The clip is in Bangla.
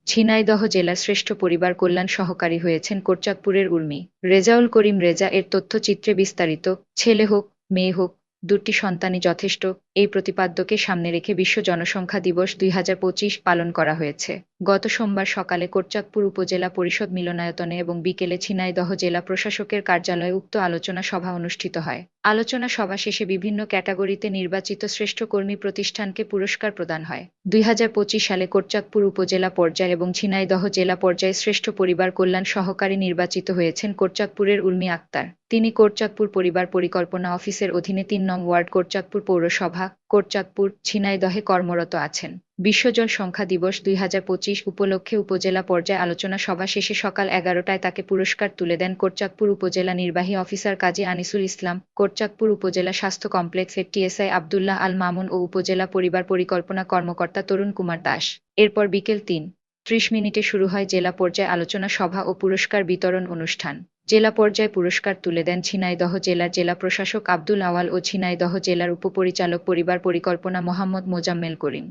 ঝিনাইদহ জেলার শ্রেষ্ঠ পরিবার কল্যাণ সহকারী হয়েছেন কোটচাঁদপুরের উর্মি রেজাউল করিম রেজা। এর তথ্যচিত্রে বিস্তারিত। ছেলে হোক মেয়ে হোক, দুটি সন্তানই যথেষ্ট, এই প্রতিপাদ্যকে সামনে রেখে বিশ্ব জনসংখ্যা দিবস ২০২৫ পালন করা হয়েছে। গত সোমবার সকালে কোটচাঁদপুর উপজেলা পরিষদ মিলনায়তনে এবং বিকেলে ঝিনাইদহ জেলা প্রশাসকের কার্যালয়ে উক্ত আলোচনা সভা অনুষ্ঠিত হয়। আলোচনা সভা শেষে বিভিন্ন ক্যাটাগরিতে নির্বাচিত শ্রেষ্ঠ কর্মী প্রতিষ্ঠানকে পুরস্কার প্রদান হয়। ২০২৫ সালে কোটচাঁদপুর উপজেলা পর্যায়ে এবং ঝিনাইদহ জেলা পর্যায়ে শ্রেষ্ঠ পরিবার কল্যাণ সহকারী নির্বাচিত হয়েছেন কোটচাঁদপুরের উর্মি আক্তার। তিনি কোটচাঁদপুর পরিবার পরিকল্পনা অফিসের অধীনে ৩ নং ওয়ার্ড কোটচাঁদপুর পৌরসভা, কোটচাঁদপুর, ঝিনাইদহে কর্মরত আছেন। বিশ্ব জনসংখ্যা দিবস ২০২৫ উপলক্ষে উপজেলা পর্যায়ে আলোচনা সভা শেষে সকাল ১১টায় তাকে পুরস্কার তুলে দেন কোটচাঁদপুর উপজেলা নির্বাহী অফিসার কাজী আনিসুল ইসলাম, কোটচাঁদপুর উপজেলা স্বাস্থ্য কমপ্লেক্সের টিএসআই আবদুল্লাহ আল মামুন ও উপজেলা পরিবার পরিকল্পনা কর্মকর্তা তরুণ কুমার দাস। এরপর বিকেল ৩:৩০ শুরু হয় জেলা পর্যায়ে আলোচনা সভা ও পুরস্কার বিতরণ অনুষ্ঠান। জেলা পর্যায়ে পুরস্কার তুলে দেন ঝিনাইদহ জেলার জেলা প্রশাসক আব্দুল আওয়াল ও ঝিনাইদহ জেলার উপপরিচালক পরিবার পরিকল্পনা মোহাম্মদ মোজাম্মেল করিম।